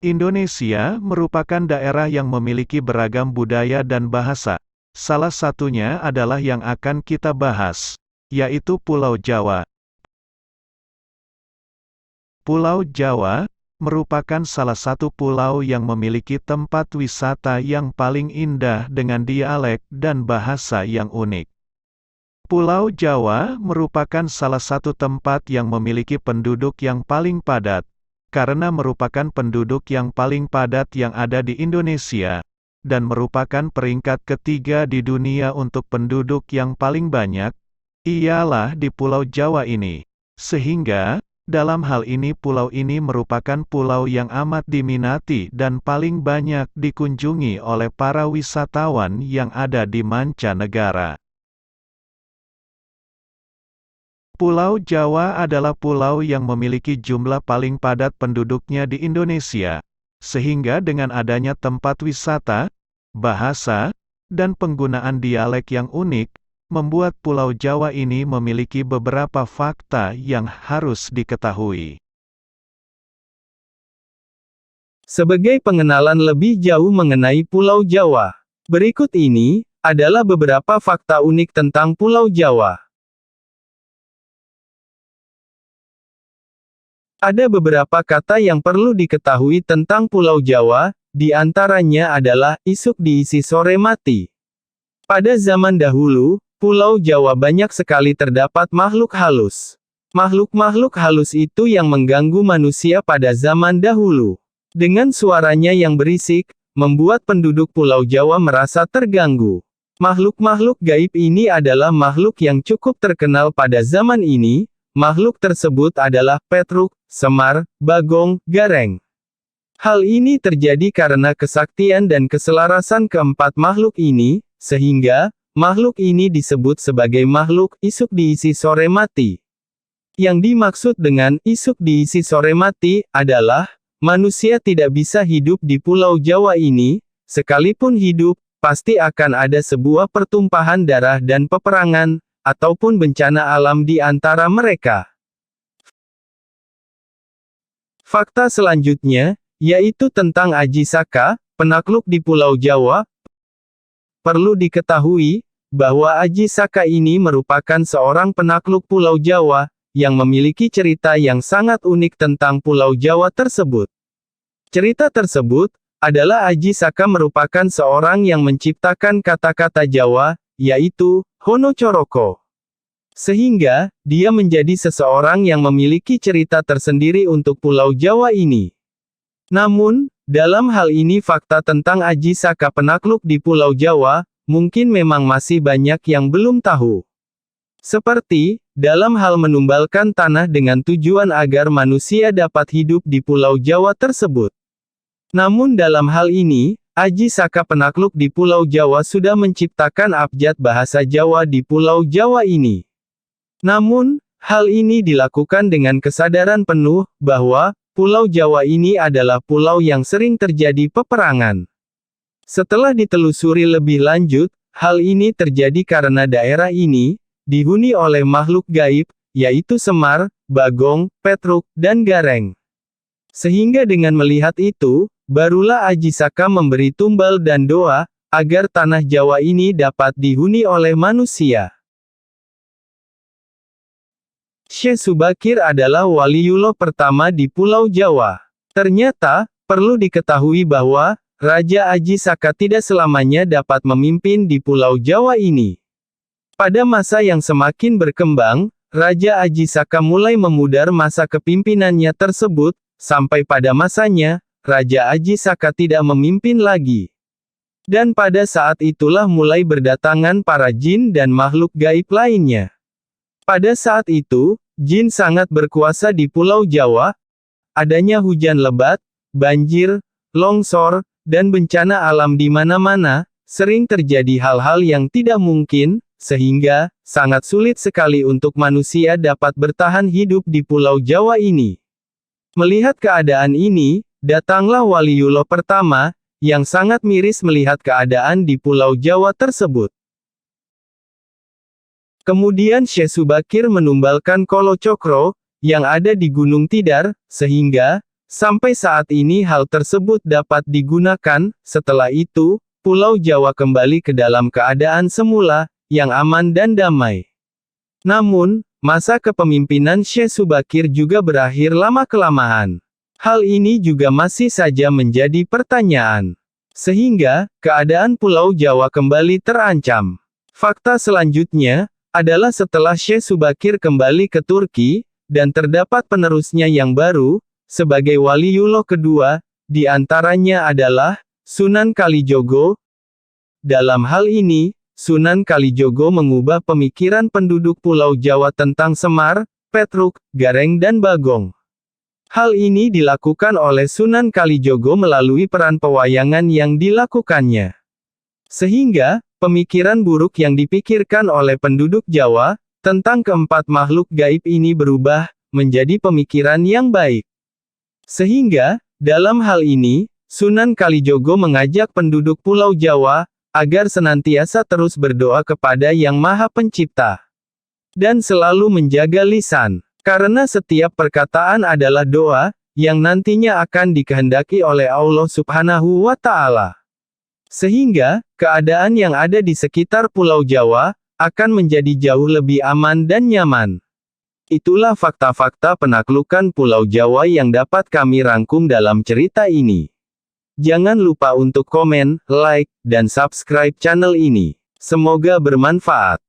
Indonesia merupakan daerah yang memiliki beragam budaya dan bahasa. Salah satunya adalah yang akan kita bahas, yaitu Pulau Jawa. Pulau Jawa merupakan salah satu pulau yang memiliki tempat wisata yang paling indah dengan dialek dan bahasa yang unik. Pulau Jawa merupakan salah satu tempat yang memiliki penduduk yang paling padat, karena merupakan penduduk yang paling padat yang ada di Indonesia, dan merupakan peringkat ketiga di dunia untuk penduduk yang paling banyak, ialah di Pulau Jawa ini. Sehingga, dalam hal ini pulau ini merupakan pulau yang amat diminati dan paling banyak dikunjungi oleh para wisatawan yang ada di mancanegara. Pulau Jawa adalah pulau yang memiliki jumlah paling padat penduduknya di Indonesia, sehingga dengan adanya tempat wisata, bahasa, dan penggunaan dialek yang unik, membuat Pulau Jawa ini memiliki beberapa fakta yang harus diketahui. Sebagai pengenalan lebih jauh mengenai Pulau Jawa, berikut ini adalah beberapa fakta unik tentang Pulau Jawa. Ada beberapa kata yang perlu diketahui tentang Pulau Jawa, di antaranya adalah isuk diisi sore mati. Pada zaman dahulu, Pulau Jawa banyak sekali terdapat makhluk halus. Makhluk-makhluk halus itu yang mengganggu manusia pada zaman dahulu. Dengan suaranya yang berisik, membuat penduduk Pulau Jawa merasa terganggu. Makhluk-makhluk gaib ini adalah makhluk yang cukup terkenal pada zaman ini. Makhluk tersebut adalah Petruk, Semar, Bagong, Gareng. Hal ini terjadi karena kesaktian dan keselarasan keempat makhluk ini, sehingga makhluk ini disebut sebagai makhluk isuk diisi sore mati. Yang dimaksud dengan isuk diisi sore mati adalah manusia tidak bisa hidup di Pulau Jawa ini, sekalipun hidup, pasti akan ada sebuah pertumpahan darah dan peperangan, ataupun bencana alam di antara mereka. Fakta selanjutnya, yaitu tentang Aji Saka, penakluk di Pulau Jawa. Perlu diketahui, bahwa Aji Saka ini merupakan seorang penakluk Pulau Jawa, yang memiliki cerita yang sangat unik tentang Pulau Jawa tersebut. Cerita tersebut, adalah Aji Saka merupakan seorang yang menciptakan kata-kata Jawa, yaitu, Hono Coroko. Sehingga, dia menjadi seseorang yang memiliki cerita tersendiri untuk Pulau Jawa ini. Namun, dalam hal ini fakta tentang Aji Saka penakluk di Pulau Jawa, mungkin memang masih banyak yang belum tahu. Seperti, dalam hal menumbalkan tanah dengan tujuan agar manusia dapat hidup di Pulau Jawa tersebut. Namun dalam hal ini, Aji Saka penakluk di Pulau Jawa sudah menciptakan abjad bahasa Jawa di Pulau Jawa ini. Namun, hal ini dilakukan dengan kesadaran penuh, bahwa, Pulau Jawa ini adalah pulau yang sering terjadi peperangan. Setelah ditelusuri lebih lanjut, hal ini terjadi karena daerah ini, dihuni oleh makhluk gaib, yaitu Semar, Bagong, Petruk, dan Gareng. Sehingga dengan melihat itu, barulah Aji Saka memberi tumbal dan doa, agar tanah Jawa ini dapat dihuni oleh manusia. Syekh Subakir adalah waliullah pertama di Pulau Jawa. Ternyata, perlu diketahui bahwa, Raja Aji Saka tidak selamanya dapat memimpin di Pulau Jawa ini. Pada masa yang semakin berkembang, Raja Aji Saka mulai memudar masa kepimpinannya tersebut, sampai pada masanya, Raja Aji Saka tidak memimpin lagi. Dan pada saat itulah mulai berdatangan para jin dan makhluk gaib lainnya. Pada saat itu, jin sangat berkuasa di Pulau Jawa. Adanya hujan lebat, banjir, longsor, dan bencana alam di mana-mana, sering terjadi hal-hal yang tidak mungkin, sehingga sangat sulit sekali untuk manusia dapat bertahan hidup di Pulau Jawa ini. Melihat keadaan ini, datanglah waliullah pertama, yang sangat miris melihat keadaan di Pulau Jawa tersebut. Kemudian Syekh Subakir menumbalkan Kolo Cokro, yang ada di Gunung Tidar, sehingga, Sampai saat ini hal tersebut dapat digunakan. Setelah itu, Pulau Jawa kembali ke dalam keadaan semula, yang aman dan damai. Namun, masa kepemimpinan Syekh Subakir juga berakhir lama-kelamaan. Hal ini juga masih saja menjadi pertanyaan. Sehingga, keadaan Pulau Jawa kembali terancam. Fakta selanjutnya, adalah setelah Syekh Subakir kembali ke Turki, dan terdapat penerusnya yang baru, sebagai Waliullah kedua, di antaranya adalah Sunan Kalijogo. Dalam hal ini, Sunan Kalijogo mengubah pemikiran penduduk Pulau Jawa tentang Semar, Petruk, Gareng dan Bagong. Hal ini dilakukan oleh Sunan Kalijogo melalui peran pewayangan yang dilakukannya. Sehingga, pemikiran buruk yang dipikirkan oleh penduduk Jawa, tentang keempat makhluk gaib ini berubah, menjadi pemikiran yang baik. Sehingga, dalam hal ini, Sunan Kalijogo mengajak penduduk Pulau Jawa, agar senantiasa terus berdoa kepada Yang Maha Pencipta. Dan selalu menjaga lisan. Karena setiap perkataan adalah doa, yang nantinya akan dikehendaki oleh Allah Subhanahu wa Ta'ala. Sehingga, keadaan yang ada di sekitar Pulau Jawa, akan menjadi jauh lebih aman dan nyaman. Itulah fakta-fakta penaklukan Pulau Jawa yang dapat kami rangkum dalam cerita ini. Jangan lupa untuk komen, like, dan subscribe channel ini. Semoga bermanfaat.